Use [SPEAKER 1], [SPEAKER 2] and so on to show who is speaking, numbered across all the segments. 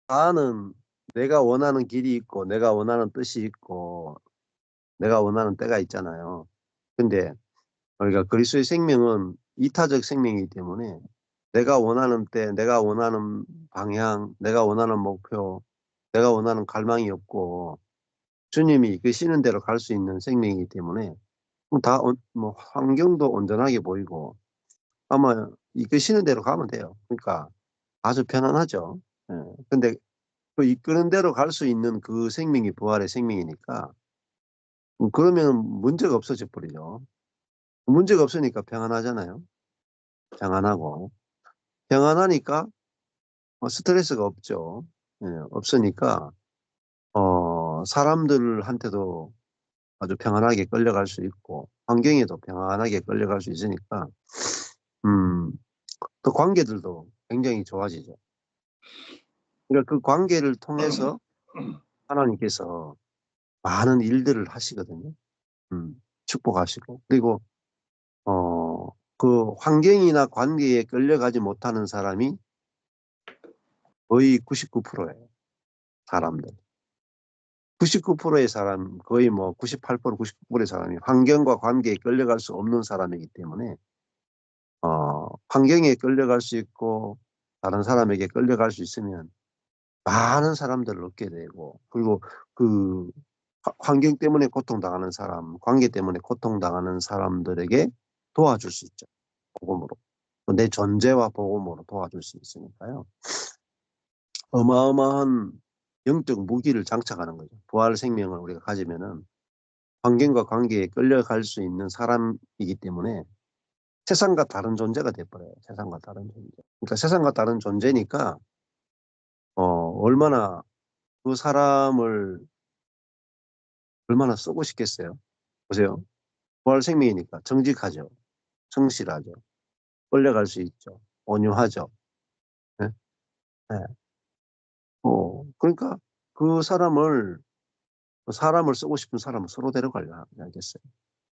[SPEAKER 1] 자아는 내가 원하는 길이 있고 내가 원하는 뜻이 있고 내가 원하는 때가 있잖아요. 근데 그러니까 그리스도의 생명은 이타적 생명이기 때문에 내가 원하는 때, 내가 원하는 방향, 내가 원하는 목표, 내가 원하는 갈망이 없고 주님이 이끄시는 대로 갈 수 있는 생명이기 때문에 다 뭐 환경도 온전하게 보이고 아마 이끄시는 대로 가면 돼요. 그러니까 아주 편안하죠. 예. 근데 그 이끄는 대로 갈 수 있는 그 생명이 부활의 생명이니까 그러면 문제가 없어져 버리죠. 문제가 없으니까 평안하잖아요. 평안하고. 평안하니까 스트레스가 없죠. 예, 없으니까 사람들한테도 아주 평안하게 끌려갈 수 있고 환경에도 평안하게 끌려갈 수 있으니까 음, 그 관계들도 굉장히 좋아지죠. 그러니까 그 관계를 통해서 하나님께서 많은 일들을 하시거든요. 축복하시고. 그리고 그 환경이나 관계에 끌려가지 못하는 사람이 거의 99%예요. 사람들. 99%의 사람, 거의 뭐 98%, 99%의 사람이 환경과 관계에 끌려갈 수 없는 사람이기 때문에 환경에 끌려갈 수 있고 다른 사람에게 끌려갈 수 있으면 많은 사람들을 얻게 되고 그리고 그 환경 때문에 고통당하는 사람, 관계 때문에 고통당하는 사람들에게 도와줄 수 있죠. 복음으로. 내 존재와 복음으로 도와줄 수 있으니까요. 어마어마한 영적 무기를 장착하는 거죠. 부활 생명을 우리가 가지면은 환경과 관계에 끌려갈 수 있는 사람이기 때문에 세상과 다른 존재가 돼버려요. 세상과 다른 존재. 그러니까 세상과 다른 존재니까 얼마나 그 사람을 얼마나 쓰고 싶겠어요. 보세요. 부활 생명이니까 정직하죠. 성실하죠. 끌려갈 수 있죠. 온유하죠. 네? 네. 그러니까 그 사람을 쓰고 싶은 사람을 서로 데려가려겠어요.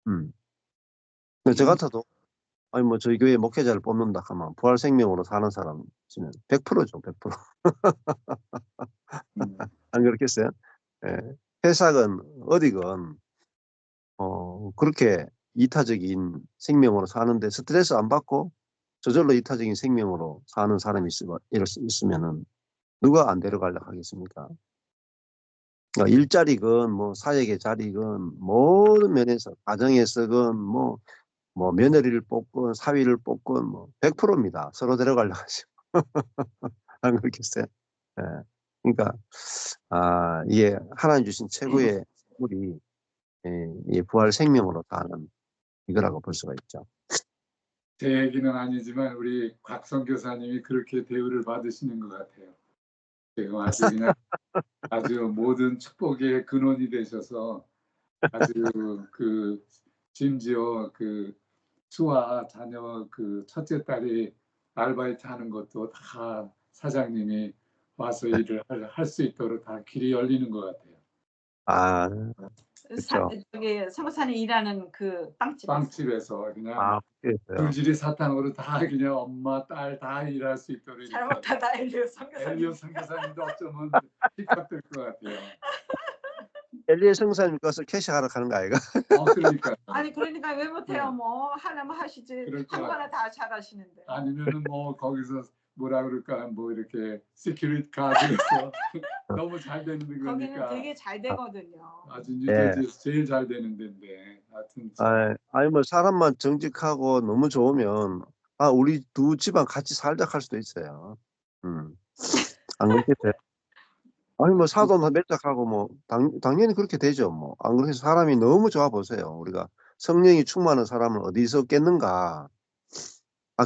[SPEAKER 1] 근데 저 같아도 아니 뭐 저희 교회 목회자를 뽑는다 하면 부활 생명으로 사는 사람 있으면 100%죠. 100%. 안 그렇겠어요? 예. 회사건 어디건 그렇게 이타적인 생명으로 사는데 스트레스 안 받고 저절로 이타적인 생명으로 사는 사람이 있으면은 누가 안 데려가려고 하겠습니까? 그러니까 일자리건 뭐 사역의 자리건 모든 면에서 가정에서건 뭐 며느리를 뽑건 사위를 뽑건 뭐 100%입니다. 서로 데려가려고 하죠. 안 그렇겠어요? 예. 그러니까 이게 하나님 주신 최고의 선물이 이 부활 생명으로 사는 이거라고 볼 수가 있죠.
[SPEAKER 2] 제 얘기는 아니지만 우리 곽성 교사님이 그렇게 대우를 받으시는 것 같아요. 지금 아주 그냥 아주 모든 축복의 근원이 되셔서 아주 그 심지어 그 수아 자녀 그 첫째 딸이 아르바이트 하는 것도 다 사장님이 와서 일을 할 수 있도록 다 길이 열리는 것 같아요.
[SPEAKER 1] 아,
[SPEAKER 3] 사,
[SPEAKER 1] 그렇죠.
[SPEAKER 3] 저기 성사님 일하는 그 빵집에서.
[SPEAKER 2] 빵집에서 그냥
[SPEAKER 1] 그랬어요.
[SPEAKER 2] 줄줄이 사탕으로 다 그냥 엄마 딸 다 일할 수 있도록
[SPEAKER 3] 잘못하다 엘리오
[SPEAKER 2] 엘리오
[SPEAKER 3] 선교사님.
[SPEAKER 2] 선교사님도 어쩌면 집합될 것 같아요.
[SPEAKER 1] 엘리의 성사님 가서 캐시하러 가는 거 아이가?
[SPEAKER 2] 그러니까
[SPEAKER 3] 아니 그러니까 왜 못해요?
[SPEAKER 2] 네.
[SPEAKER 3] 뭐 하려면 하시지.
[SPEAKER 2] 그럴 것
[SPEAKER 3] 하거나 다 잘하시는데.
[SPEAKER 2] 아니면은 뭐 거기서 뭐라 그럴까 뭐 이렇게 시큐리티 가드에서 너무 잘 되는
[SPEAKER 3] 거기는
[SPEAKER 2] 거니까
[SPEAKER 3] 되게 잘 되거든요.
[SPEAKER 2] 아주
[SPEAKER 1] 예.
[SPEAKER 2] 뉴저지에서 제일 잘 되는 데인데 하여튼
[SPEAKER 1] 아니 뭐 사람만 정직하고 너무 좋으면 우리 두 집안 같이 살자 할 수도 있어요. 안 그렇겠어요? 아니 뭐 사돈 맺작하고 뭐 당연히 그렇게 되죠. 뭐 안 그래서 사람이 너무 좋아 보세요. 우리가 성령이 충만한 사람을 어디서 깼는가?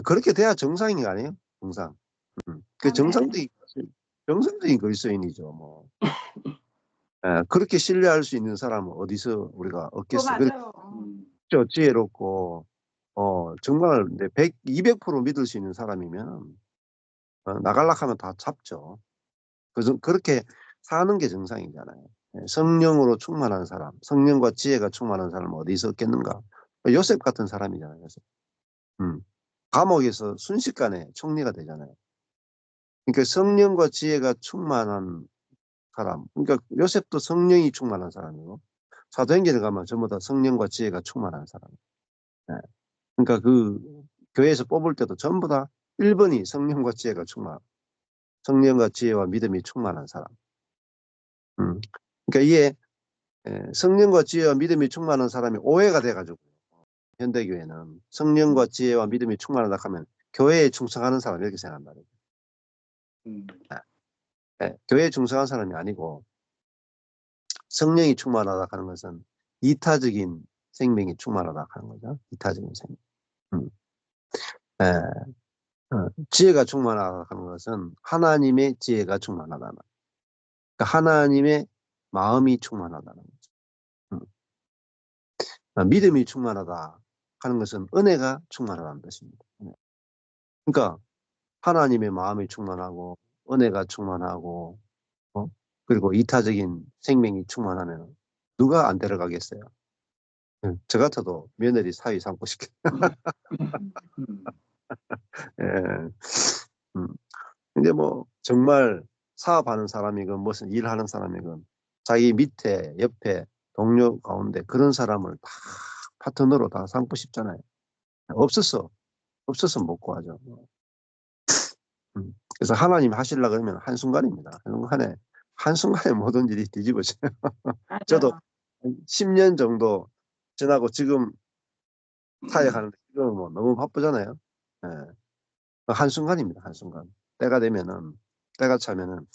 [SPEAKER 1] 그렇게 돼야 정상인 거 아니에요? 정상. 그 정상적인 그리스도인이죠. 뭐 그렇게 신뢰할 수 있는 사람은 어디서 우리가
[SPEAKER 3] 그거
[SPEAKER 1] 얻겠어요?
[SPEAKER 3] 맞아요.
[SPEAKER 1] 그렇죠. 지혜롭고 정말 100, 200% 믿을 수 있는 사람이면 나갈락 하면 다 잡죠. 그렇게 사는 게 정상이잖아요. 성령으로 충만한 사람, 성령과 지혜가 충만한 사람은 어디서 얻겠는가? 요셉 같은 사람이잖아요. 요셉. 감옥에서 순식간에 총리가 되잖아요. 그러니까 성령과 지혜가 충만한 사람. 그러니까 요셉도 성령이 충만한 사람이고 사도행전에 가면 전부 다 성령과 지혜가 충만한 사람. 예. 그러니까 그 교회에서 뽑을 때도 전부 다 1번이 성령과 지혜가 성령과 지혜와 믿음이 충만한 사람. 그러니까 이게 성령과 지혜와 믿음이 충만한 사람이 오해가 돼가지고 현대교회는 성령과 지혜와 믿음이 충만하다 하면 교회에 충성하는 사람 이렇게 생각한다.
[SPEAKER 2] 음.
[SPEAKER 1] 교회에 충성한 사람이 아니고 성령이 충만하다 하는 것은 이타적인 생명이 충만하다 하는 거죠. 이타적인 생명. 예, 지혜가 충만하다 하는 것은 하나님의 지혜가 충만하다. 그러니까 하나님의 마음이 충만하다는 거죠. 믿음이 충만하다 하는 것은 은혜가 충만하다는 뜻입니다. 그러니까 하나님의 마음이 충만하고 은혜가 충만하고 그리고 이타적인 생명이 충만하면 누가 안 데려가겠어요? 저 같아도 며느리 사위 삼고 싶겠. 예. 근데 뭐 정말 사업하는 사람이건 무슨 일하는 사람이건 자기 밑에 옆에 동료 가운데 그런 사람을 다 파트너로 다 삼고 싶잖아요. 없어서 못 구하죠. 그래서 하나님 하시려고 그러면 한순간입니다. 한순간에 모든 일이 뒤집어져요. 저도 10년 정도 지나고 지금 사역하는데 지금 뭐 너무 바쁘잖아요. 예. 한순간입니다. 한순간. 때가 차면은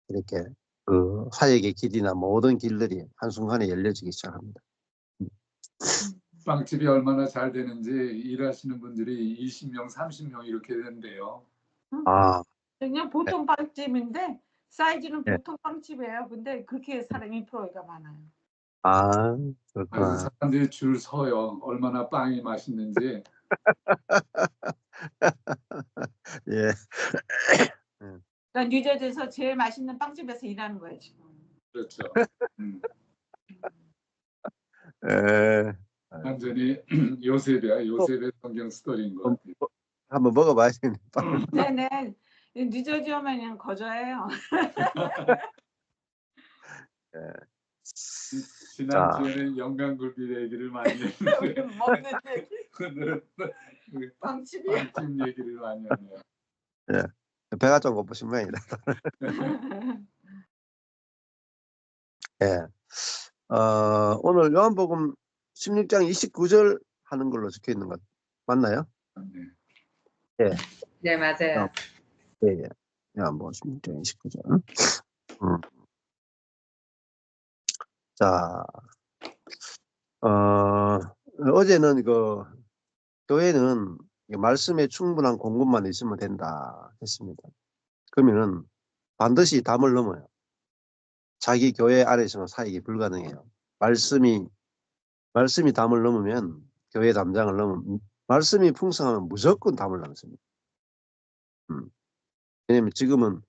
[SPEAKER 1] 이렇게 그 사역의 길이나 모든 길들이 한순간에 열려지기 시작합니다.
[SPEAKER 2] 빵집이 얼마나 잘 되는지 일하시는 분들이 20명, 30명 이렇게 된대요.
[SPEAKER 1] 아,
[SPEAKER 3] 그냥 보통 빵집인데 사이즈는
[SPEAKER 1] 네.
[SPEAKER 3] 보통 빵집이에요. 근데 그렇게 사람이 프로가 많아요.
[SPEAKER 1] 아,
[SPEAKER 2] 그래서
[SPEAKER 1] 그렇구나.
[SPEAKER 2] 사람들이 줄 서요. 얼마나 빵이 맛있는지.
[SPEAKER 1] 예.
[SPEAKER 3] 그러니까 뉴저지에서 제일 맛있는 빵집에서 일하는 거예요 지금.
[SPEAKER 2] 그렇죠.
[SPEAKER 1] 에,
[SPEAKER 2] 완전히 요셉의 성경 스토리인 것 같아요.
[SPEAKER 1] 한번 먹어봐야 되겠네.
[SPEAKER 3] 네네. 뉴저지 오면 그냥 거저예요.
[SPEAKER 1] 예.
[SPEAKER 2] 지난주에는 영광굴비 얘기를 많이 했는데
[SPEAKER 3] 먹는 얘기.
[SPEAKER 2] 오늘은
[SPEAKER 3] 빵집이.
[SPEAKER 2] 빵집 얘기를 많이 하네요.
[SPEAKER 1] 예. 배가 좀 고프신 모양이다. 예. 오늘 요한복음 16장 29절 하는 걸로 적혀 있는 것 맞나요?
[SPEAKER 2] 네.
[SPEAKER 1] 예.
[SPEAKER 4] 네, 맞아요.
[SPEAKER 1] 예, 예. 요한복음 16장 29절. 자, 어제는 교회는 말씀에 충분한 공급만 있으면 된다 했습니다. 그러면은 반드시 담을 넘어요. 자기 교회 안에서는 사역이 불가능해요. 말씀이 담을 넘으면 교회 담장을 넘으면 말씀이 풍성하면 무조건 담을 넘습니다. 왜냐면 지금은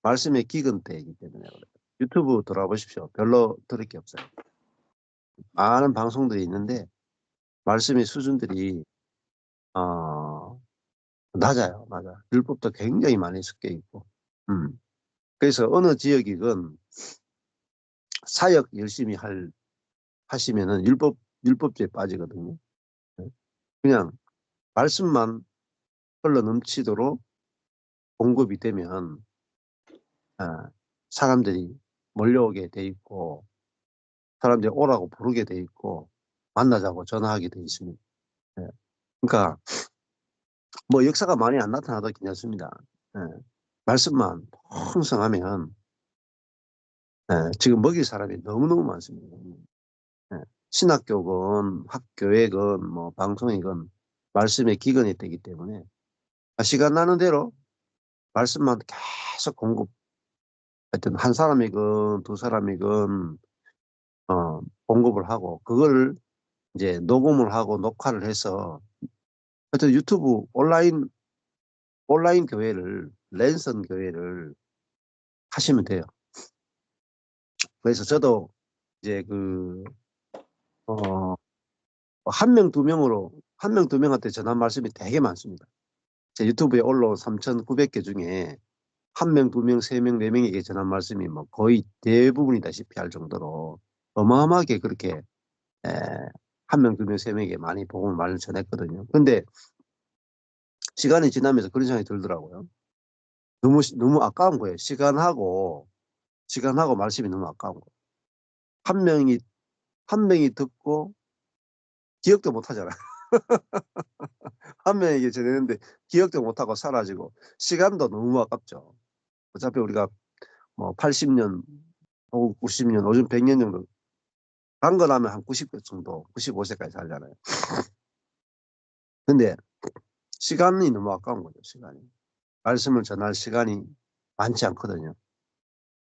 [SPEAKER 1] 말씀의 기근 때이기 때문에 그래요. 유튜브 돌아보십시오. 별로 들을 게 없어요. 많은 방송들이 있는데 말씀의 수준들이 낮아요. 맞아. 율법도 굉장히 많이 섞여 있고. 그래서 어느 지역이건 사역 열심히 하시면은 율법주의에 빠지거든요. 그냥 말씀만 흘러 넘치도록 공급이 되면 사람들이 몰려오게 돼 있고 사람들이 오라고 부르게 돼 있고 만나자고 전화하게 돼 있습니다. 그러니까 뭐 역사가 많이 안 나타나도 괜찮습니다. 말씀만 풍성하면 지금 먹일 사람이 너무너무 많습니다. 신학교건 학교회건 뭐 방송이건 말씀의 기근이 되기 때문에 시간 나는 대로 말씀만 계속 하여튼 한 사람이건 두 사람이건 공급을 하고 그걸 이제 녹음을 하고 녹화를 해서 하여튼 유튜브 온라인 교회를 랜선 교회를 하시면 돼요. 그래서 저도 이제 한 명 두 명한테 전한 말씀이 되게 많습니다. 제 유튜브에 올라온 3,900개 중에 1명, 2명, 3명, 4명에게 전한 말씀이 뭐 거의 대부분이다시피 할 정도로 어마어마하게 그렇게 1명, 2명, 3명에게 많이 복음을 많이 전했거든요. 근데 시간이 지나면서 그런 생각이 들더라고요. 너무 아까운 거예요. 시간하고 말씀이 너무 아까운 거예요. 한 명이 듣고 기억도 못 하잖아요. 한 명에게 전했는데 기억도 못 하고 사라지고 시간도 너무 아깝죠. 어차피 우리가 뭐 80년 혹은 90년, 요즘 100년 정도 간 거라면 한 90세 정도, 95세까지 살잖아요. 근데 시간이 너무 아까운 거죠. 시간이. 말씀을 전할 시간이 많지 않거든요.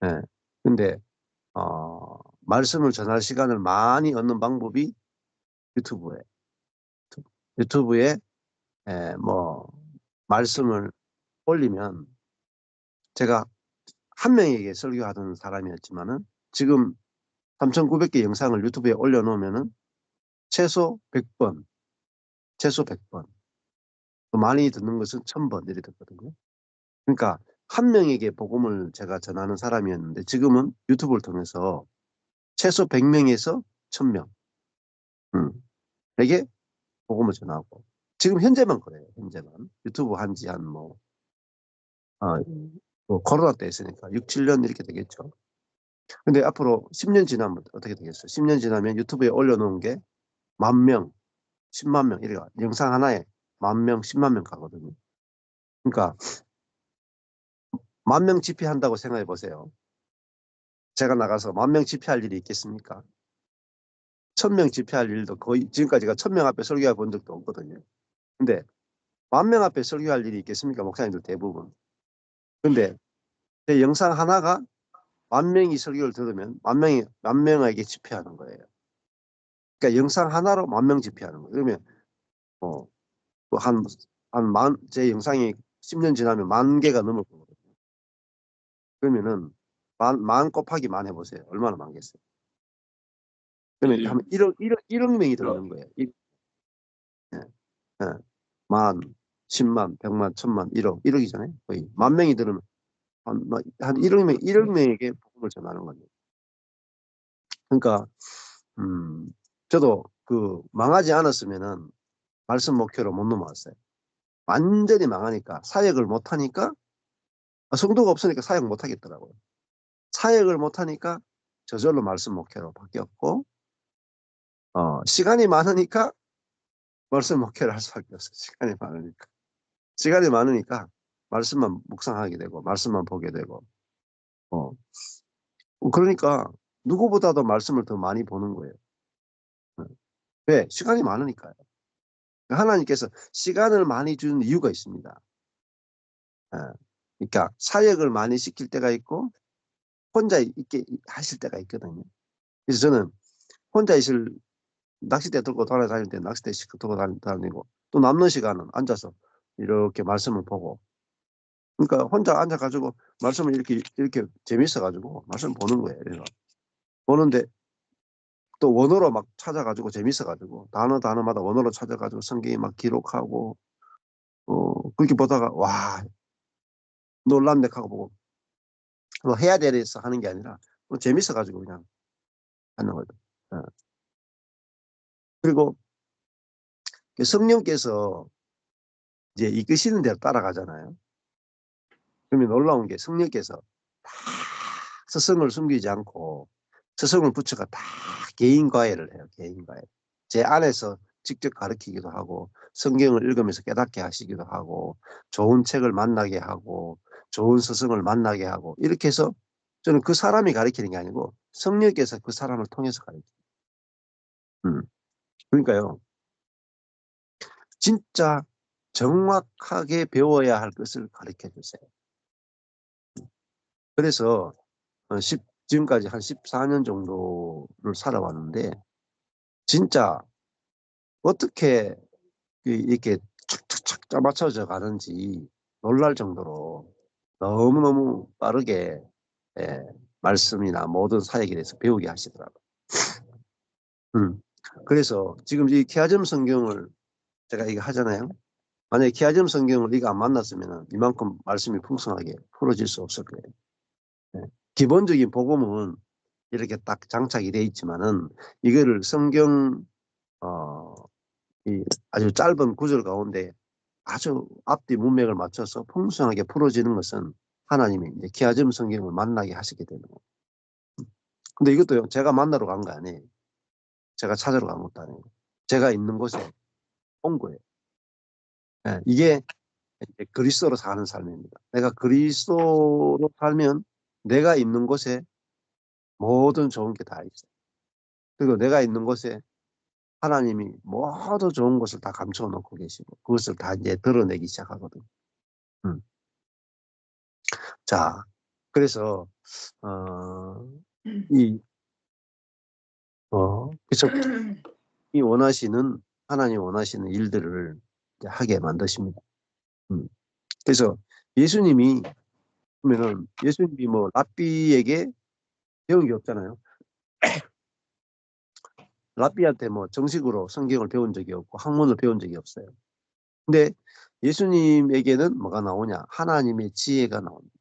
[SPEAKER 1] 예. 근데 말씀을 전할 시간을 많이 얻는 방법이 유튜브에 뭐 말씀을 올리면, 제가 한 명에게 설교하던 사람이었지만은 지금 3,900개 영상을 유튜브에 올려놓으면은 최소 100번, 또 많이 듣는 것은 1,000번 이렇게 듣거든요. 그러니까 한 명에게 복음을 제가 전하는 사람이었는데 지금은 유튜브를 통해서 최소 100명에서 1,000명 에게 복음을 전하고, 지금 현재만 그래요. 현재만 유튜브 한지 한 뭐 코로나 때 했으니까 6, 7년 이렇게 되겠죠. 근데 앞으로 10년 지나면 어떻게 되겠어요? 10년 지나면 유튜브에 올려놓은 게 10,000명, 100,000명, 이래가 영상 하나에 10,000명, 100,000명 가거든요. 그러니까 10,000명 집회한다고 생각해 보세요. 제가 나가서 10,000명 집회할 일이 있겠습니까? 1,000명 집회할 일도 거의, 지금까지가 1,000명 앞에 설교해 본 적도 없거든요. 근데 10,000명 앞에 설교할 일이 있겠습니까? 목사님들 대부분. 근데 제 영상 하나가 10,000명이 설교를 들으면 10,000명에게 집회하는 거예요. 그러니까 영상 하나로 10,000명 집회하는 거예요. 그러면 제 영상이 10년 지나면 10,000개가 넘을 거거든요. 그러면은 만 곱하기 만 해보세요. 얼마나 많겠어요? 그러면 한 1억 명이 듣는 거예요. 예, 예. 만, 10만, 100만, 1,000만, 1억이잖아요. 거의 10,000명이 들으면 한 1억 명에게 복음을 전하는 거죠. 그러니까 저도 망하지 않았으면은 말씀 목표로 못 넘어왔어요. 완전히 망하니까, 사역을 못 하니까, 성도가 없으니까 사역 못 하겠더라고요. 사역을 못 하니까 저절로 말씀 목표로 바뀌었고, 시간이 많으니까 말씀 목회를 할 수밖에 없어요. 시간이 많으니까 말씀만 묵상하게 되고 말씀만 보게 되고, 그러니까 누구보다도 말씀을 더 많이 보는 거예요. 왜? 시간이 많으니까요. 하나님께서 시간을 많이 주는 이유가 있습니다. 그러니까 사역을 많이 시킬 때가 있고 혼자 있게 하실 때가 있거든요. 그래서 저는 혼자 낚싯대 들고 돌아다닐 때 낚싯대 들고 다니고, 또 남는 시간은 앉아서 이렇게 말씀을 보고, 그러니까 혼자 앉아가지고 말씀을 이렇게 재밌어가지고 말씀 보는 거예요. 그래서 보는데 또 원어로 막 찾아가지고 재밌어가지고 단어마다 원어로 찾아가지고 성경에 막 기록하고, 그렇게 보다가 와, 놀랍네 하고 보고, 뭐 해야 되겠어 하는 게 아니라 재밌어가지고 그냥 하는 거죠. 그리고 성령께서 이제 이끄시는 대로 따라가잖아요. 그러면 놀라운 게, 성령께서 다 스승을 숨기지 않고 스승을 붙여가 다 개인 과외를 해요. 개인 과외. 제 안에서 직접 가르치기도 하고, 성경을 읽으면서 깨닫게 하시기도 하고, 좋은 책을 만나게 하고, 좋은 스승을 만나게 하고, 이렇게 해서 저는 그 사람이 가르치는 게 아니고 성령께서 그 사람을 통해서 가르쳐요. 그러니까요, 진짜 정확하게 배워야 할 것을 가르쳐 주세요. 그래서 지금까지 한 14년 정도를 살아왔는데, 진짜 어떻게 이렇게 착착착 짜맞춰져 가는지 놀랄 정도로 너무너무 빠르게 말씀이나 모든 사역에 대해서 배우게 하시더라고요. 그래서 지금 이 케아점 성경을 제가 이거 하잖아요. 만약에 키아즘 성경을 네가 안 만났으면 이만큼 말씀이 풍성하게 풀어질 수 없을 거예요. 네. 기본적인 복음은 이렇게 딱 장착이 돼 있지만은 이거를 성경 이 아주 짧은 구절 가운데 아주 앞뒤 문맥을 맞춰서 풍성하게 풀어지는 것은 하나님이 이제 키아즘 성경을 만나게 하시게 되는 거예요. 근데 이것도 제가 만나러 간 거 아니에요. 제가 찾으러 간 것도 아니고 제가 있는 곳에 온 거예요. 예, 이게 이제 그리스도로 사는 삶입니다. 내가 그리스도로 살면 내가 있는 곳에 모든 좋은 게 다 있어요. 그리고 내가 있는 곳에 하나님이 모든 좋은 것을 다 감춰 놓고 계시고 그것을 다 이제 드러내기 시작하거든요. 자, 그래서 이 그래서 이 원하시는 하나님 원하시는 일들을 이제 하게 만드십니다. 그래서 예수님이 그러면은 예수님이 뭐 랍비에게 배운 게 없잖아요. 랍비한테 뭐 정식으로 성경을 배운 적이 없고 학문을 배운 적이 없어요. 근데 예수님에게는 뭐가 나오냐? 하나님의 지혜가 나옵니다.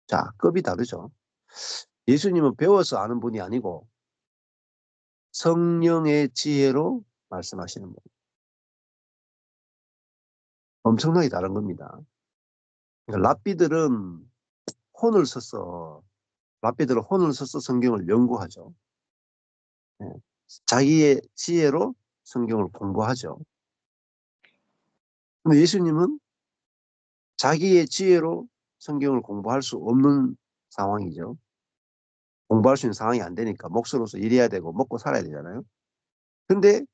[SPEAKER 1] 자, 급이 다르죠. 예수님은 배워서 아는 분이 아니고 성령의 지혜로 말씀하시는 분. 엄청나게 다른 겁니다. 그러니까 랍비들은 혼을 써서 성경을 연구하죠. 네. 자기의 지혜로 성경을 공부하죠. 근데 예수님은 자기의 지혜로 성경을 공부할 수 없는 상황이죠. 공부할 수 있는 상황이 안 되니까 목수로서 일해야 되고 먹고 살아야 되잖아요. 근데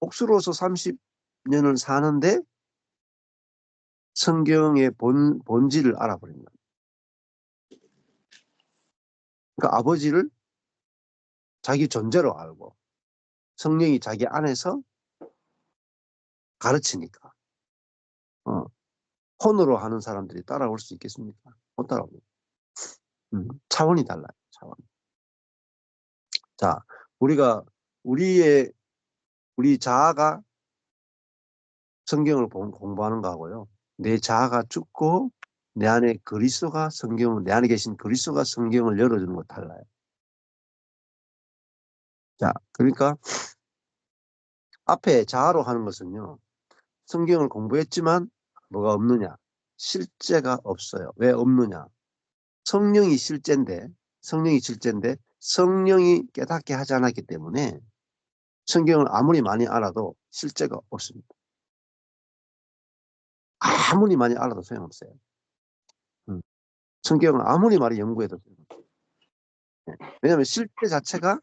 [SPEAKER 1] 목수로서 30년을 사는데 성경의 본질을 알아버린 거예요. 그러니까 아버지를 자기 존재로 알고 성령이 자기 안에서 가르치니까 혼으로 하는 사람들이 따라올 수 있겠습니까? 못 따라옵니다. 차원이 달라요. 차원. 자, 우리 자아가 성경을 공부하는 거하고요. 내 자아가 죽고 내 안에 내 안에 계신 그리스도가 성경을 열어주는 거 달라요. 자, 그러니까 앞에 자아로 하는 것은요. 성경을 공부했지만 뭐가 없느냐? 실제가 없어요. 왜 없느냐? 성령이 실제인데 성령이 깨닫게 하지 않았기 때문에 성경을 아무리 많이 알아도 실제가 없습니다. 아무리 많이 알아도 소용없어요. 성경을 아무리 많이 연구해도 소용없어요. 왜냐하면 실제 자체가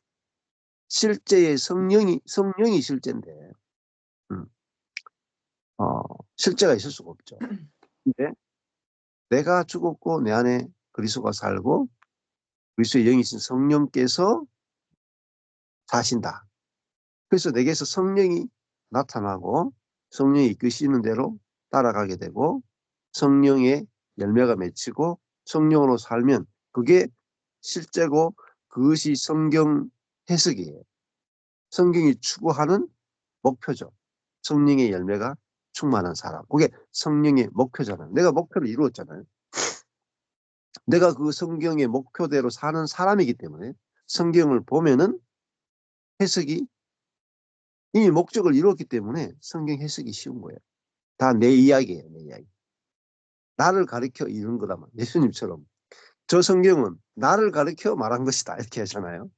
[SPEAKER 1] 실제의 성령이 실제인데 실제가 있을 수가 없죠. 근데 내가 죽었고 내 안에 그리스도가 살고 그리스도의 영이신 성령께서 사신다. 그래서 내게서 성령이 나타나고 성령이 이끄시는 대로 따라가게 되고 성령의 열매가 맺히고 성령으로 살면 그게 실제고 그것이 성경 해석이에요. 성경이 추구하는 목표죠. 성령의 열매가 충만한 사람. 그게 성령의 목표잖아요. 내가 목표를 이루었잖아요. 내가 그 성경의 목표대로 사는 사람이기 때문에 성경을 보면은 해석이 이미 목적을 이루었기 때문에 성경 해석이 쉬운 거예요. 다 내 이야기예요. 내 이야기. 나를 가르쳐 이룬 거다. 예수님처럼. 저 성경은 나를 가르쳐 말한 것이다. 이렇게 하잖아요.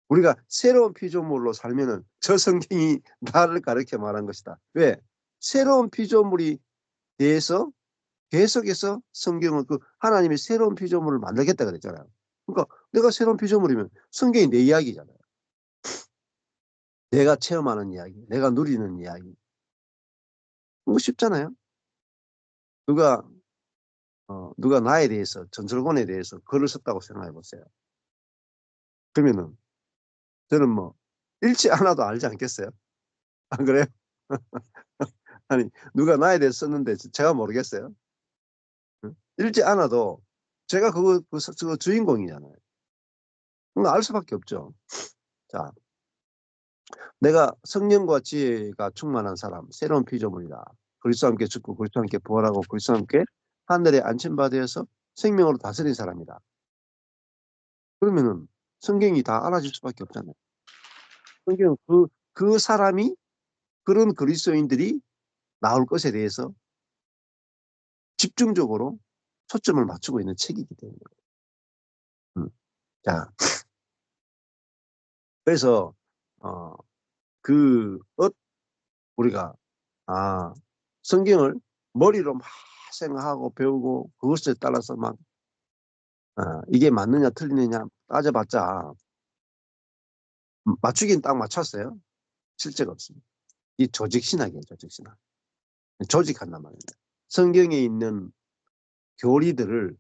[SPEAKER 1] 우리가 새로운 피조물로 살면은 저 성경이 나를 가르쳐 말한 것이다. 왜? 새로운 피조물이 대해서 계속해서 성경은 하나님이 새로운 피조물을 만들겠다 그랬잖아요. 그러니까 내가 새로운 피조물이면 성경이 내 이야기잖아요. 내가 체험하는 이야기, 내가 누리는 이야기. 뭐 쉽잖아요. 누가 나에 대해서, 전설권에 대해서 글을 썼다고 생각해 보세요. 그러면은 저는 뭐 읽지 않아도 알지 않겠어요? 안 그래요? 아니, 누가 나에 대해서 썼는데 제가 모르겠어요? 읽지 않아도 제가 그거 주인공이잖아요. 그건 알 수밖에 없죠. 자, 내가 성령과 지혜가 충만한 사람, 새로운 피조물이다. 그리스도와 함께 죽고 그리스도와 함께 부활하고 그리스도와 함께 하늘에 안침받아서 생명으로 다스린 사람이다. 그러면은 성경이 다 알아질 수밖에 없잖아요. 성경은 그 사람이 그런 그리스도인들이 나올 것에 대해서 집중적으로 초점을 맞추고 있는 책이기 때문에. 자, 그래서 우리가 성경을 머리로 막 생각하고 배우고 그것에 따라서 막 이게 맞느냐 틀리느냐 따져봤자 맞추긴 딱 맞췄어요. 실제가 없습니다. 이 조직신학이에요. 조직신학. 조직한단 말입니다. 성경에 있는 교리들을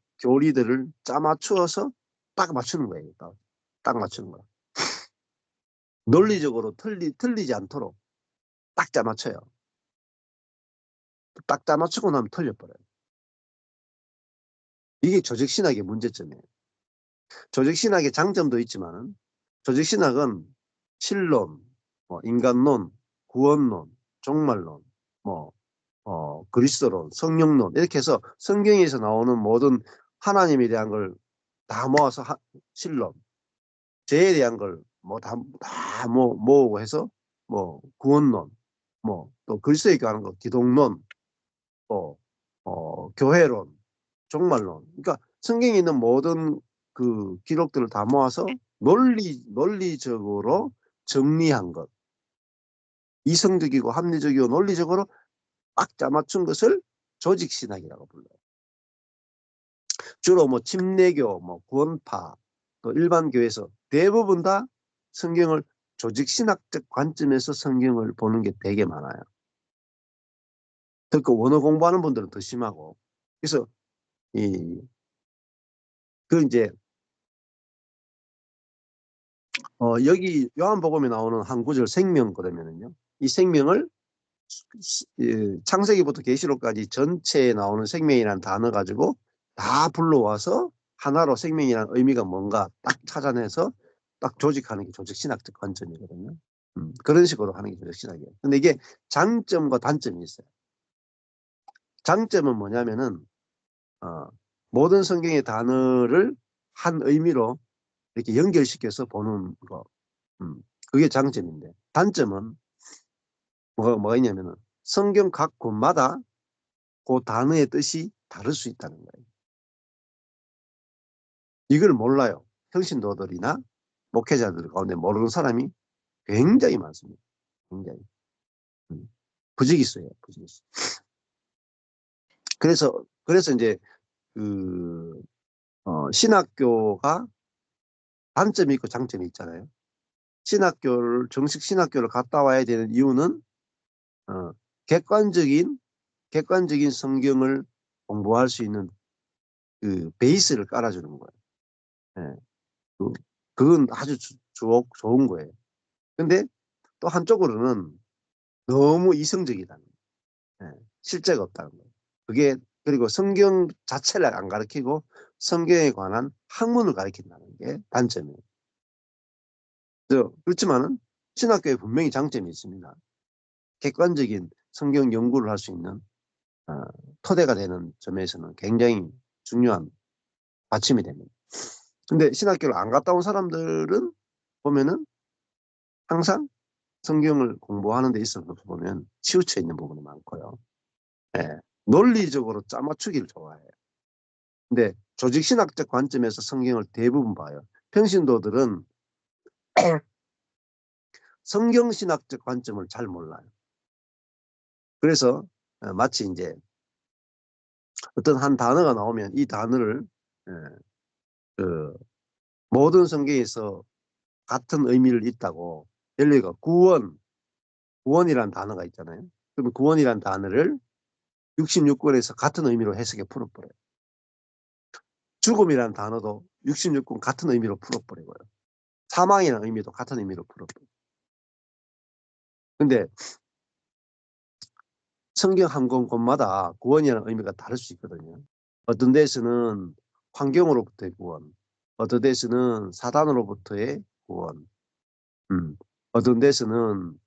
[SPEAKER 1] 짜맞추어서 딱 맞추는 거예요. 딱 맞추는 거예요. 논리적으로 틀리지 않도록 딱 짜맞춰요. 딱 짜맞추고 나면 틀려버려요. 이게 조직신학의 문제점이에요. 조직신학의 장점도 있지만 조직신학은 신론, 인간론, 구원론, 종말론, 그리스도론, 성령론 이렇게 해서 성경에서 나오는 모든 하나님에 대한 걸 다 모아서 신론, 죄에 대한 걸 다 모으고 해서 구원론, 또 그리스도에 관한 거 기독론, 또 교회론, 종말론. 그러니까 성경에 있는 모든 그 기록들을 다 모아서 논리적으로 정리한 것, 이성적이고 합리적이고 논리적으로 딱 짜맞춘 것을 조직신학이라고 불러요. 주로 침례교, 구원파, 또 일반 교회에서 대부분 다 성경을 조직신학적 관점에서 성경을 보는 게 되게 많아요. 특히 원어 공부하는 분들은 더 심하고. 그래서 이제 여기 요한복음에 나오는 한 구절 생명 그러면은요. 이 생명을 창세기부터 계시록까지 전체에 나오는 생명이라는 단어 가지고 다 불러와서 하나로 생명이라는 의미가 뭔가 딱 찾아내서 딱 조직하는 게 조직신학적 관점이거든요. 그런 식으로 하는 게 조직신학이에요. 근데 이게 장점과 단점이 있어요. 장점은 뭐냐면은 모든 성경의 단어를 한 의미로 이렇게 연결시켜서 보는 거. 그게 장점인데 단점은 뭐가 있냐면은 성경 각 권마다 그 단어의 뜻이 다를 수 있다는 거예요. 이걸 몰라요. 평신도들이나 목회자들 가운데 모르는 사람이 굉장히 많습니다. 굉장히. 부지기수예요. 부지기수. 그래서 이제 신학교가 단점이 있고 장점이 있잖아요. 정식 신학교를 갔다 와야 되는 이유는 객관적인 성경을 공부할 수 있는 그 베이스를 깔아주는 거예요. 예. 그건 아주 좋은 거예요. 근데 또 한쪽으로는 너무 이성적이다는 거예요. 예. 실제가 없다는 거예요. 그리고 성경 자체를 안 가르치고 성경에 관한 학문을 가르친다는 게 단점이에요. 그렇지만은 신학교에 분명히 장점이 있습니다. 객관적인 성경 연구를 할 수 있는 토대가 되는 점에서는 굉장히 중요한 받침이 됩니다. 근데 신학교를 안 갔다 온 사람들은 보면은 항상 성경을 공부하는 데 있어서 보면 치우쳐 있는 부분이 많고요. 예, 논리적으로 짜맞추기를 좋아해요. 근데 조직신학적 관점에서 성경을 대부분 봐요. 평신도들은 성경신학적 관점을 잘 몰라요. 그래서 마치 이제 어떤 한 단어가 나오면 이 단어를 모든 성경에서 같은 의미를 있다고, 예를 들어 구원이라는 단어가 있잖아요. 그러면 구원이라는 단어를 66권에서 같은 의미로 해석해 풀어버려요. 죽음이라는 단어도 66권 같은 의미로 풀어버리고요. 사망이라는 의미도 같은 의미로 풀어버려요. 근데 성경 한 권마다 구원이라는 의미가 다를 수 있거든요. 어떤 데서는 환경으로부터의 구원, 어떤 데서는 사단으로부터의 구원, 어떤 데서는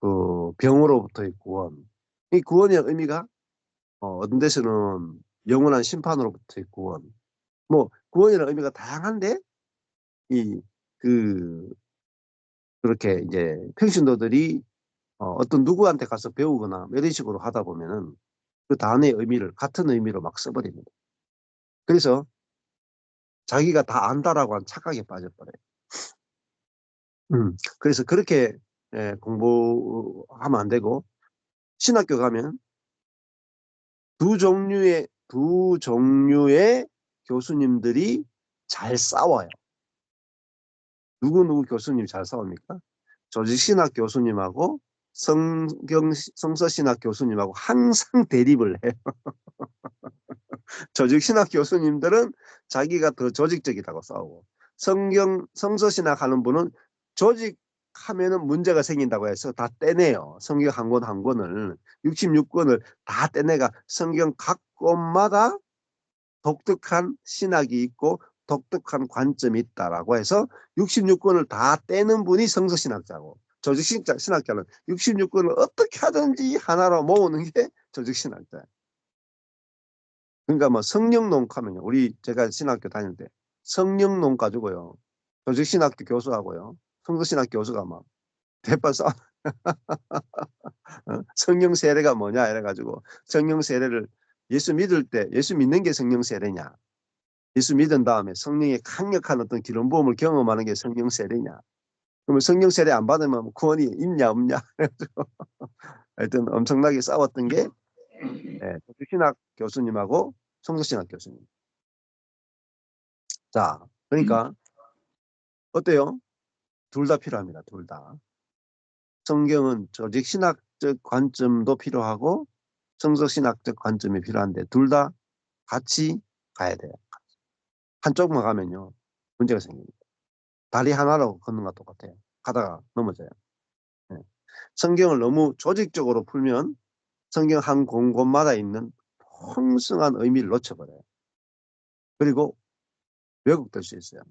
[SPEAKER 1] 그 병으로부터의 구원. 이 구원의 의미가 어떤 데서는 영원한 심판으로부터의 구원. 뭐 구원이라는 의미가 다양한데 그렇게 이제 평신도들이 어떤 누구한테 가서 배우거나 이런 식으로 하다 보면은 그 단어의 의미를 같은 의미로 막 써버립니다. 그래서 자기가 다 안다라고 한 착각에 빠져버려요. 그래서 그렇게 공부하면 안 되고, 신학교 가면 두 종류의 교수님들이 잘 싸워요. 누구 교수님이 잘 싸웁니까? 조직신학 교수님하고 성서신학 교수님하고 항상 대립을 해요. 조직신학 교수님들은 자기가 더 조직적이라고 싸우고, 성서신학 하는 분은 조직하면은 문제가 생긴다고 해서 다 떼내요. 성경 한 권 한 권을, 66권을 다 떼내가 성경 각 권마다 독특한 신학이 있고 독특한 관점이 있다라고 해서 66권을 다 떼는 분이 성서신학자고, 조직신학자는 66권을 어떻게 하든지 하나로 모으는 게 조직신학자예요. 그러니까 뭐 성령론하면요, 제가 신학교 다닐 때 성령론 가지고요, 조직신학교 교수하고요, 성서신학 교수가 막 대판 싸워. 성령 세례가 뭐냐 이래가지고, 성령 세례를 예수 믿을 때 예수 믿는 게 성령 세례냐, 예수 믿은 다음에 성령의 강력한 어떤 기름 부음을 경험하는 게 성령 세례냐, 그러면 성령 세례 안 받으면 구원이 있냐 없냐 해가지고 하여튼 엄청나게 싸웠던 게 조직신학 교수님하고 성서신학 교수님. 자, 그러니까 어때요? 둘 다 필요합니다. 둘 다. 성경은 조직신학적 관점도 필요하고 성서신학적 관점이 필요한데 둘 다 같이 가야 돼요. 한쪽만 가면요, 문제가 생깁니다. 다리 하나로 걷는 것과 똑같아요. 가다가 넘어져요. 성경을 너무 조직적으로 풀면 성경 한 권마다 있는 풍성한 의미를 놓쳐버려요. 그리고 왜곡될 수 있어요.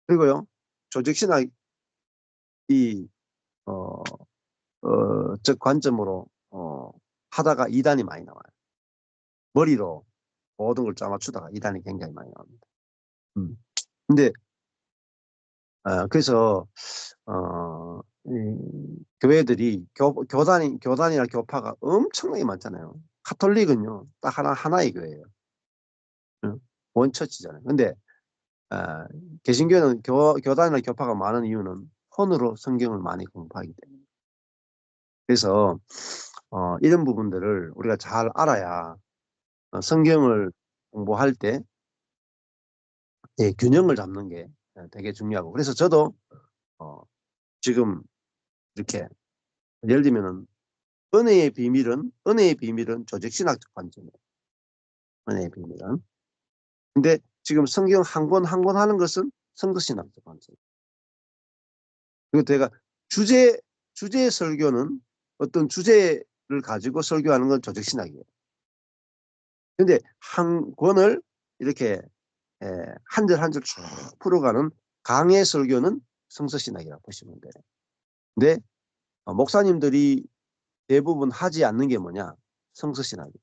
[SPEAKER 1] 그리고요, 조직신학이 즉 관점으로 하다가 이단이 많이 나와요. 머리로 모든 걸 짜맞추다가 이단이 굉장히 많이 나옵니다. 근데 그래서 교회들이 교단이나 교파가 엄청나게 많잖아요. 카톨릭은요 딱 하나의 교회예요. 원처치잖아요. 근데 개신교는 교단이나 교파가 많은 이유는 폰으로 성경을 많이 공부하기 때문에. 그래서 이런 부분들을 우리가 잘 알아야 성경을 공부할 때 균형을 잡는 게 되게 중요하고, 그래서 저도 지금 이렇게 예를 들면은 은혜의 비밀은 조직신학적 관점이에요. 은혜의 비밀은. 근데 지금 성경 한 권 한 권 하는 것은 성서신학적 관점. 그리고 제가 주제 설교는 어떤 주제를 가지고 설교하는 건 조직신학이에요. 근데 한 권을 이렇게 한 절 한 절 쭉 풀어가는 강해 설교는 성서신학이라고 보시면 돼요. 근데 목사님들이 대부분 하지 않는 게 뭐냐? 성서신학이에요.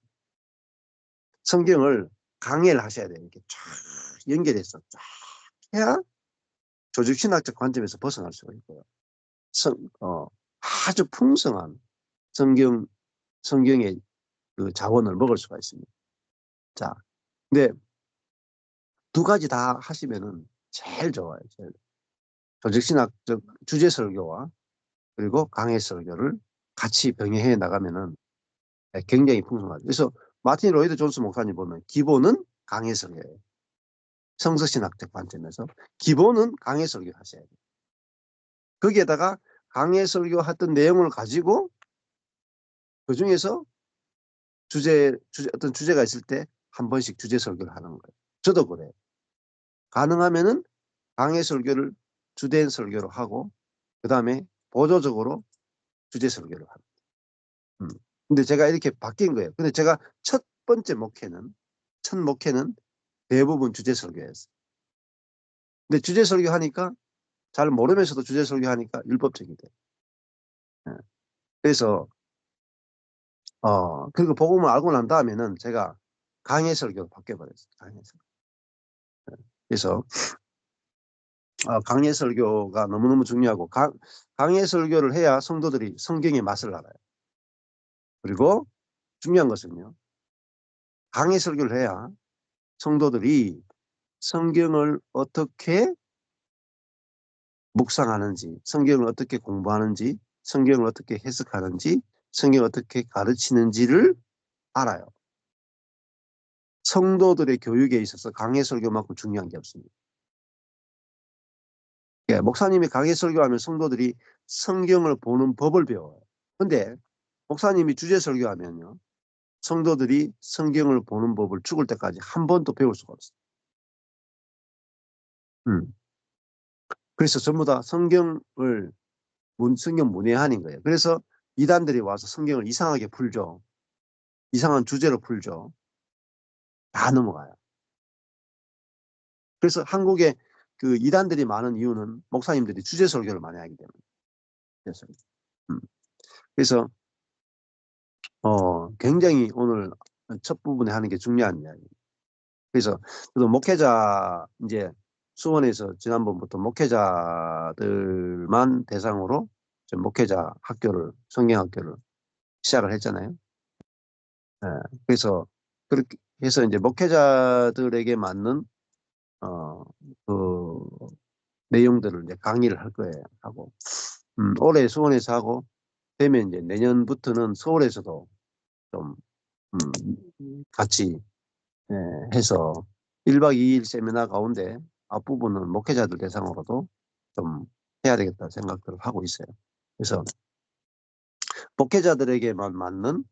[SPEAKER 1] 성경을 강해를 하셔야 돼요. 이렇게 쫙 연결해서 쫙 해야 조직신학적 관점에서 벗어날 수가 있고요. 아주 풍성한 성경의 그 자원을 먹을 수가 있습니다. 자, 근데 두 가지 다 하시면은 제일 좋아요. 조직신학적 주제 설교와 그리고 강해 설교를 같이 병행해 나가면은 굉장히 풍성하죠. 그래서 마틴 로이드 존스 목사님 보면 기본은 강해 설교예요. 성서신학적 관점에서 기본은 강해 설교 하셔야 돼요. 거기에다가 강해 설교했던 내용을 가지고 그 중에서 어떤 주제가 있을 때 한 번씩 주제 설교를 하는 거예요. 저도 그래요. 가능하면은 강해 설교를 주된 설교로 하고 그 다음에 보조적으로 주제 설교를 합니다. 근데 제가 이렇게 바뀐 거예요. 근데 제가 첫 목회는 대부분 주제 설교였어요. 근데 주제 설교하니까 잘 모르면서도 주제 설교하니까 율법적이 돼. 예. 그래서 그리고 복음을 알고 난 다음에는 제가 강해 설교로 바뀌어버렸어요. 강해 설교. 예. 그래서 강해 설교가 너무너무 중요하고 강해 설교를 해야 성도들이 성경의 맛을 알아요. 그리고 중요한 것은요. 강해 설교를 해야 성도들이 성경을 어떻게 묵상하는지, 성경을 어떻게 공부하는지, 성경을 어떻게 해석하는지, 성경을 어떻게 가르치는지를 알아요. 성도들의 교육에 있어서 강해 설교만큼 중요한 게 없습니다. 예, 목사님이 강해 설교하면 성도들이 성경을 보는 법을 배워요. 근데 목사님이 주제 설교하면요. 성도들이 성경을 보는 법을 죽을 때까지 한 번도 배울 수가 없어요. 그래서 전부 다 성경 문외한인 거예요. 그래서 이단들이 와서 성경을 이상하게 풀죠. 이상한 주제로 풀죠. 다 넘어가요. 그래서 한국에 그 이단들이 많은 이유는 목사님들이 주제 설교를 많이 하기 때문에. 그래서 굉장히 오늘 첫 부분에 하는 게 중요한 이야기예요. 그래서 저도 목회자 이제 수원에서 지난번부터 목회자들만 대상으로 목회자 학교를 성경학교를 시작을 했잖아요. 예, 그래서 그렇게 해서 이제 목회자들에게 맞는 그 내용들을 이제 강의를 할 거예요. 하고 올해 수원에서 하고 되면 이제 내년부터는 서울에서도 좀 같이 해서 1박 2일 세미나 가운데 앞부분은 목회자들 대상으로도 좀 해야 되겠다 생각들을 하고 있어요. 그래서 목회자들에게만 맞는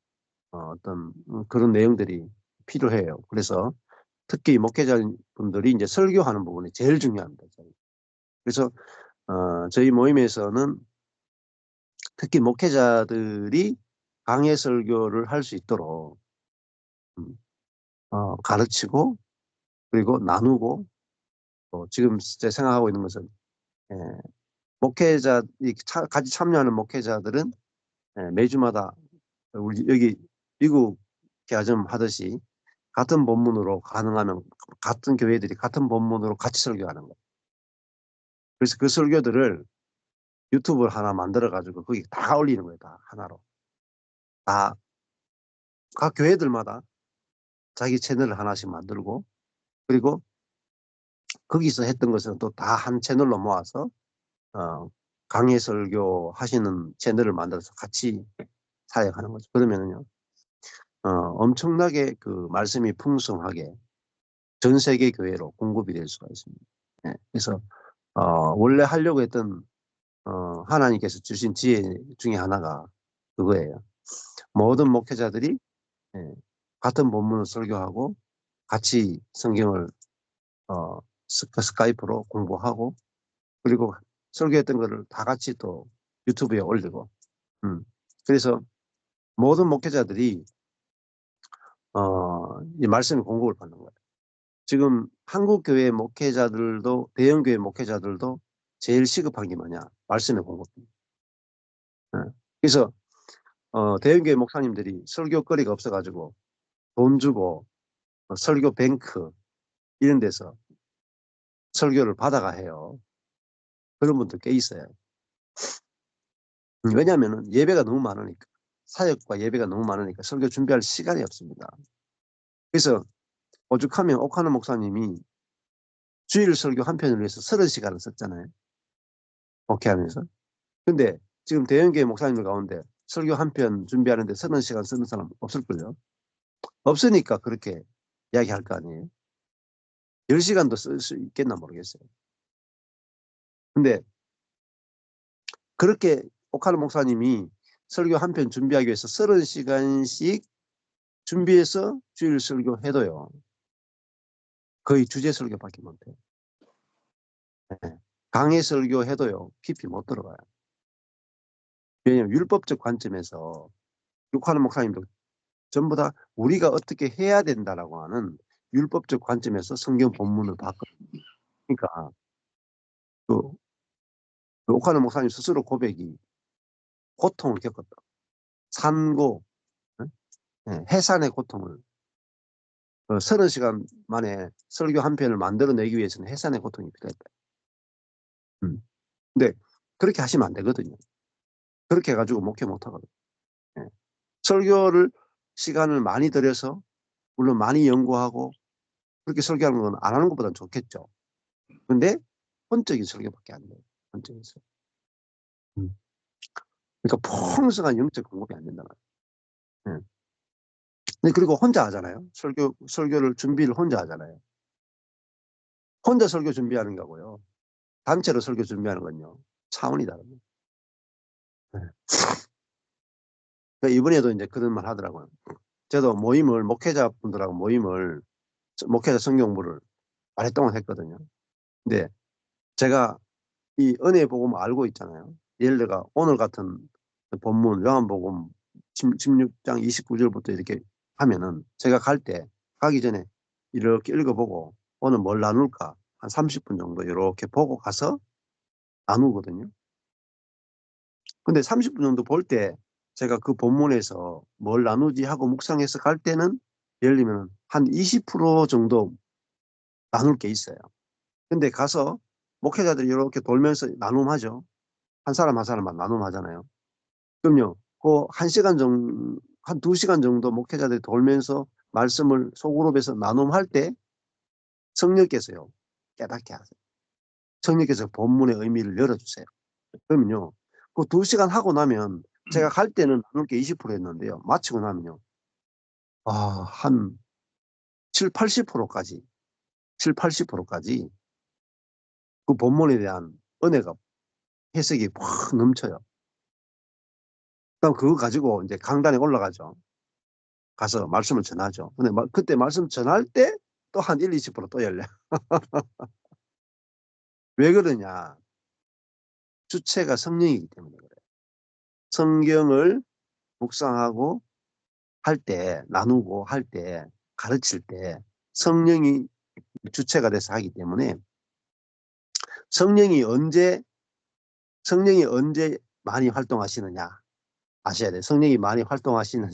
[SPEAKER 1] 어떤 그런 내용들이 필요해요. 그래서 특히 목회자분들이 이제 설교하는 부분이 제일 중요합니다. 그래서 저희 모임에서는 특히 목회자들이 강해 설교를 할 수 있도록 가르치고 그리고 나누고 지금 제 생각하고 있는 것은 목회자 같이 참여하는 목회자들은 매주마다 우리 여기 미국 개화점 하듯이 같은 본문으로 가능하면 같은 교회들이 같은 본문으로 같이 설교하는 거예요. 그래서 그 설교들을 유튜브를 하나 만들어 가지고 거기 다 올리는 거예요. 다 하나로. 다 각 교회들마다 자기 채널을 하나씩 만들고 그리고 거기서 했던 것은 또 다 한 채널로 모아서 강해 설교 하시는 채널을 만들어서 같이 사역하는 거죠. 그러면은요, 엄청나게 그 말씀이 풍성하게 전 세계 교회로 공급이 될 수가 있습니다. 네, 그래서 원래 하려고 했던 하나님께서 주신 지혜 중에 하나가 그거예요. 모든 목회자들이 같은 본문을 설교하고 같이 성경을 스카이프로 공부하고 그리고 설교했던 거를 다 같이 또 유튜브에 올리고 그래서 모든 목회자들이 이 말씀의 공급을 받는 거예요. 지금 한국 교회 목회자들도 대형 교회 목회자들도 제일 시급한 게 뭐냐? 말씀의 공급입니다. 그래서 대형 교회 목사님들이 설교거리가 없어가지고 돈 주고 설교 뱅크 이런 데서 설교를 받아가 해요. 그런 분들 꽤 있어요. 왜냐하면 예배가 너무 많으니까 사역과 예배가 너무 많으니까 설교 준비할 시간이 없습니다. 그래서 오죽하면 옥하는 목사님이 주일 설교 한 편을 위해서 30시간을 썼잖아요. 목회하면서. 근데 지금 대형교회 목사님들 가운데 설교 한 편 준비하는데 30시간 쓰는 사람 없을걸요. 없으니까 그렇게 이야기할 거 아니에요. 10시간도 쓸 수 있겠나 모르겠어요. 근데 그렇게 옥하는 목사님이 설교 한 편 준비하기 위해서 30시간씩 준비해서 주일 설교 해도요. 거의 주제 설교밖에 못해요. 네. 강의 설교 해도요. 깊이 못 들어가요. 왜냐하면 율법적 관점에서 욕하는 목사님도 전부 다 우리가 어떻게 해야 된다라고 하는 율법적 관점에서 성경 본문을 봤거든요. 그러니까 그 그 오카노 목사님 스스로 고백이 고통을 겪었다. 산고, 해산의 고통을 30시간 만에 설교 한 편을 만들어내기 위해서는 해산의 고통이 필요했다. 근데 그렇게 하시면 안 되거든요. 그렇게 해가지고 목회 못하거든요. 설교를 시간을 많이 들여서 물론 많이 연구하고 그렇게 설교하는 건 안 하는 것보다는 좋겠죠. 근데 본적인 설교밖에 안 돼요. 본적인 설교. 그러니까 풍성한 영적 공급이 안 된다 말이에요. 근데 그리고 혼자 하잖아요. 설교를 준비를 혼자 하잖아요. 혼자 설교 준비하는 거고요. 단체로 설교 준비하는 건요. 차원이 다릅니다. 그러니까 이번에도 이제 그런 말 하더라고요. 저도 목회자분들하고 목회자 성경부를 오랫동안 했거든요. 근데 제가 이 은혜 복음을 알고 있잖아요. 예를 들어 오늘 같은 본문 요한복음 16장 29절부터 이렇게 하면은 제가 가기 전에 이렇게 읽어보고 오늘 뭘 나눌까 한 30분 정도 이렇게 보고 가서 나누거든요. 근데 30분 정도 볼 때 제가 그 본문에서 뭘 나누지 하고 묵상해서 갈 때는 예를 들면 한 20% 정도 나눌 게 있어요. 근데 가서 목회자들이 이렇게 돌면서 나눔하죠. 한 사람 한 사람만 나눔하잖아요. 그럼요. 그 1시간 정도, 한 2시간 정도 목회자들이 돌면서 말씀을 소그룹에서 나눔할 때 성령께서요. 깨닫게 하세요. 성령께서 본문의 의미를 열어주세요. 그러면요. 그 2시간 하고 나면 제가 갈 때는 나눌 게 20%였는데요. 마치고 나면요. 한 7, 80%까지 그 본문에 대한 은혜가 해석이 확 넘쳐요. 그럼 그거 가지고 이제 강단에 올라가죠. 가서 말씀을 전하죠. 근데 그때 말씀 전할 때 또 한 1, 20% 또 열려. 왜 그러냐? 주체가 성령이기 때문에 그래요. 성경을 묵상하고 할 때, 나누고 할 때, 가르칠 때 성령이 주체가 돼서 하기 때문에 성령이 언제 많이 활동하시느냐 아셔야 돼요. 성령이 많이 활동하시는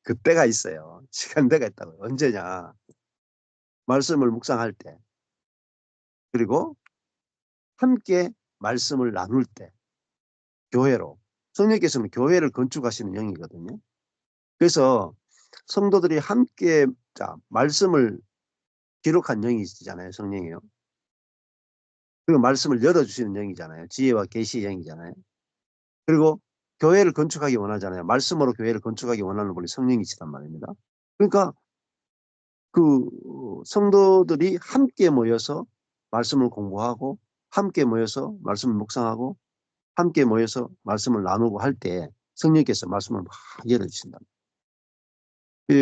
[SPEAKER 1] 그때가 있어요. 시간대가 있다고요. 언제냐? 말씀을 묵상할 때, 그리고 함께 말씀을 나눌 때, 교회로. 성령께서는 교회를 건축하시는 영이거든요. 그래서 성도들이 함께 말씀을 기록한 영이잖아요. 성령이요. 그리고 말씀을 열어주시는 영이잖아요. 지혜와 계시의 영이잖아요. 그리고 교회를 건축하기 원하잖아요. 말씀으로 교회를 건축하기 원하는 분이 성령이시단 말입니다. 그러니까 그 성도들이 함께 모여서 말씀을 공부하고 함께 모여서 말씀을 묵상하고 함께 모여서 말씀을 나누고 할 때 성령께서 말씀을 막 열어주신다.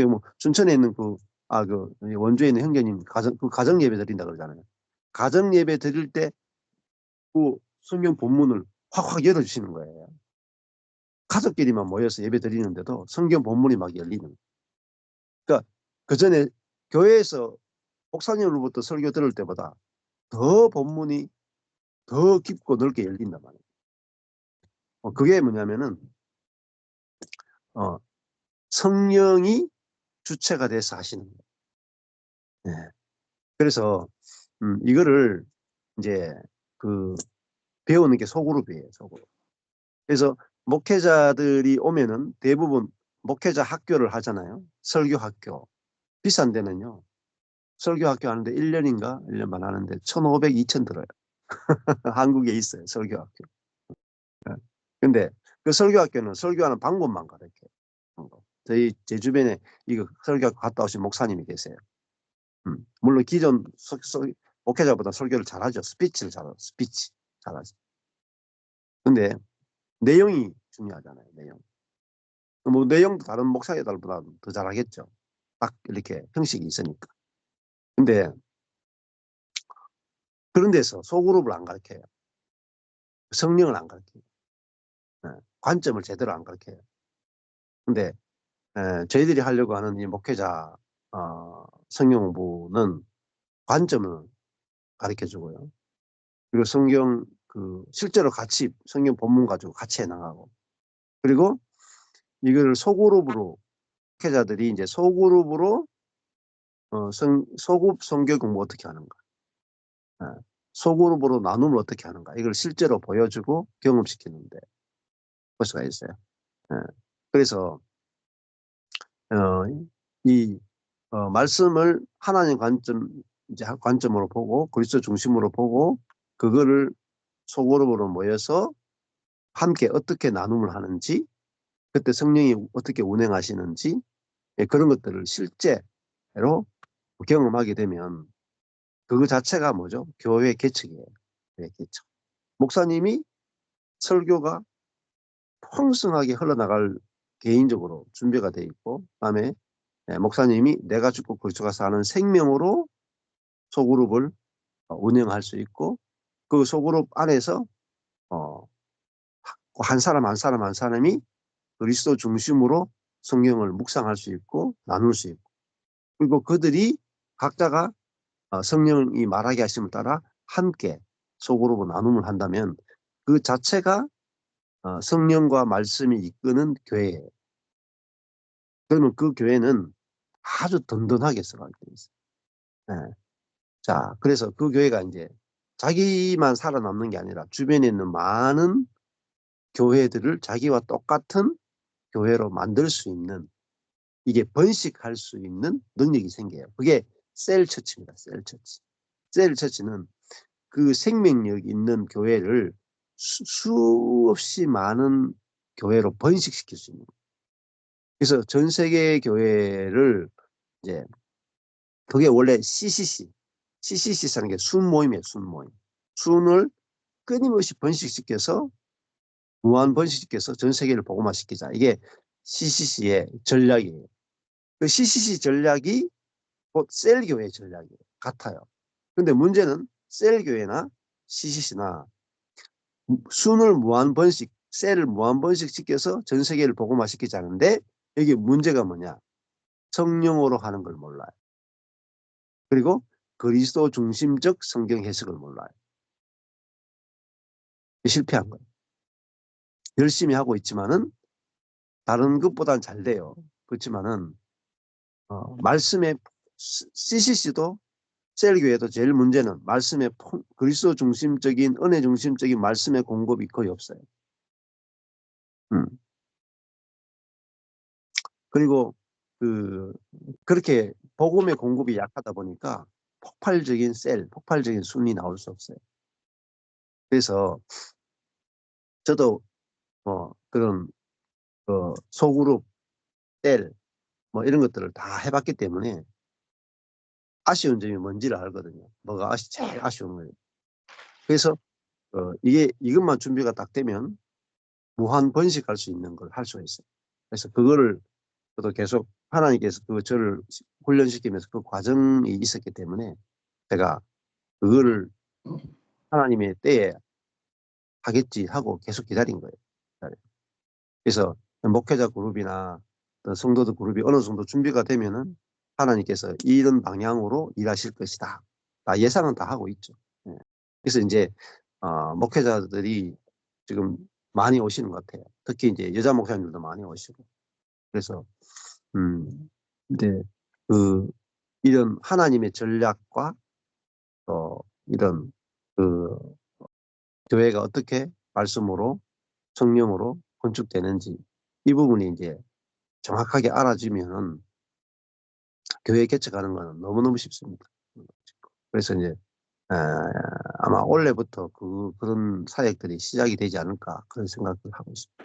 [SPEAKER 1] 뭐 춘천에 있는 원주에 있는 형제님 가정 예배 드린다 그러잖아요. 가정 예배 드릴 때 그 성경 본문을 확 열어주시는 거예요. 가족끼리만 모여서 예배 드리는데도 성경 본문이 막 열리는 거예요. 그러니까 그 전에 교회에서 목사님으로부터 설교 들을 때보다 더 본문이 더 깊고 넓게 열린단 말이에요. 그게 뭐냐면은 성령이 주체가 돼서 하시는 거예요. 네. 그래서 이거를 이제 배우는 게 소그룹이에요. 소그룹. 그래서 목회자들이 오면은 대부분 목회자 학교를 하잖아요. 설교 학교. 비싼 데는요. 설교 학교 하는데 1년인가 1년 반 하는데 1,500, 2,000 들어요. 한국에 있어요. 설교 학교. 근데 그 설교 학교는 설교하는 방법만 가르쳐요. 제 주변에 이거 설교 갔다 오신 목사님이 계세요. 물론 기존 목회자보다 설교를 잘하죠. 스피치 잘하죠. 근데 내용이 중요하잖아요. 내용도 다른 목사님들보다 더 잘하겠죠. 딱 이렇게 형식이 있으니까. 근데 그런 데서 소그룹을 안 가르쳐요. 성령을 안 가르쳐요. 관점을 제대로 안 가르쳐요. 근데 저희들이 하려고 하는 이 목회자 성경부는 관점을 가르쳐 주고요. 그리고 성경 실제로 같이 성경 본문 가지고 같이 해나가고, 그리고 이걸 소그룹으로 목회자들이 이제 소그룹으로 소급 성경 공부 어떻게 하는가, 소그룹으로 나눔을 어떻게 하는가, 이걸 실제로 보여주고 경험시키는데 볼 수가 있어요. 그래서 이 말씀을 하나님 관점으로 보고 그리스도 중심으로 보고 그거를 소그룹으로 모여서 함께 어떻게 나눔을 하는지, 그때 성령이 어떻게 운행하시는지, 그런 것들을 실제로 경험하게 되면 그거 자체가 뭐죠? 교회 개척이에요. 교회 개척. 목사님이 설교가 풍성하게 흘러나갈 개인적으로 준비가 돼 있고, 그다음에 목사님이 내가 죽고 그리스도가 사는 생명으로 소그룹을 운영할 수 있고, 그 소그룹 안에서 한 사람 한 사람 한 사람이 그리스도 중심으로 성경을 묵상할 수 있고 나눌 수 있고, 그리고 그들이 각자가 성령이 말하게 하심을 따라 함께 소그룹으로 나눔을 한다면 그 자체가 성령과 말씀이 이끄는 교회예요. 그러면 그 교회는 아주 든든하게 써가게 돼 있어요. 자, 그래서 그 교회가 이제 자기만 살아남는 게 아니라 주변에 있는 많은 교회들을 자기와 똑같은 교회로 만들 수 있는, 이게 번식할 수 있는 능력이 생겨요. 그게 셀처치입니다. 셀처치. 셀처치는 그 생명력 있는 교회를 수없이 많은 교회로 번식시킬 수 있는 거예요. 그래서 전 세계 교회를 이제 그게 원래 CCC라는 게 순모임이에요. 순모임. 순을 끊임없이 번식시켜서 무한 번식시켜서 전 세계를 복음화시키자. 이게 CCC의 전략이에요. 그 CCC 전략이 곧 셀교회 전략이에요. 같아요. 근데 문제는 셀교회나 CCC나 순을 무한 번식, 셀을 무한 번식시켜서 전 세계를 복음화시키자는데, 여기 문제가 뭐냐? 성령으로 하는 걸 몰라요. 그리고 그리스도 중심적 성경 해석을 몰라요. 실패한 거예요. 열심히 하고 있지만은 다른 것보다는 잘 돼요. 그렇지만은 말씀에 CCC도 셀교회도 제일 문제는 말씀의 그리스도 중심적인 은혜 중심적인 말씀의 공급이 거의 없어요. 그리고 그렇게 복음의 공급이 약하다 보니까 폭발적인 폭발적인 순이 나올 수 없어요. 그래서 저도 그런 소그룹, 셀, 뭐 이런 것들을 다 해봤기 때문에 아쉬운 점이 뭔지를 알거든요. 뭐가 제일 아쉬운 거예요. 그래서 이것만 준비가 딱 되면 무한 번식할 수 있는 걸 할 수 있어요. 그래서 그거를 저도 계속 하나님께서 저를 훈련시키면서 그 과정이 있었기 때문에 제가 그거를 하나님의 때에 하겠지 하고 계속 기다린 거예요. 그래서 목회자 그룹이나 성도들 그룹이 어느 정도 준비가 되면은 하나님께서 이런 방향으로 일하실 것이다. 다 예상은 다 하고 있죠. 그래서 이제 목회자들이 지금 많이 오시는 것 같아요. 특히 이제 여자 목사님들도 많이 오시고. 그래서 이제 이런 하나님의 전략과 이런 교회가 어떻게 말씀으로 성령으로 건축되는지, 이 부분이 이제 정확하게 알아지면은 교회 개척하는 거는 너무너무 쉽습니다. 그래서 이제 아마 올해부터 그런 사역들이 시작이 되지 않을까, 그런 생각을 하고 있습니다.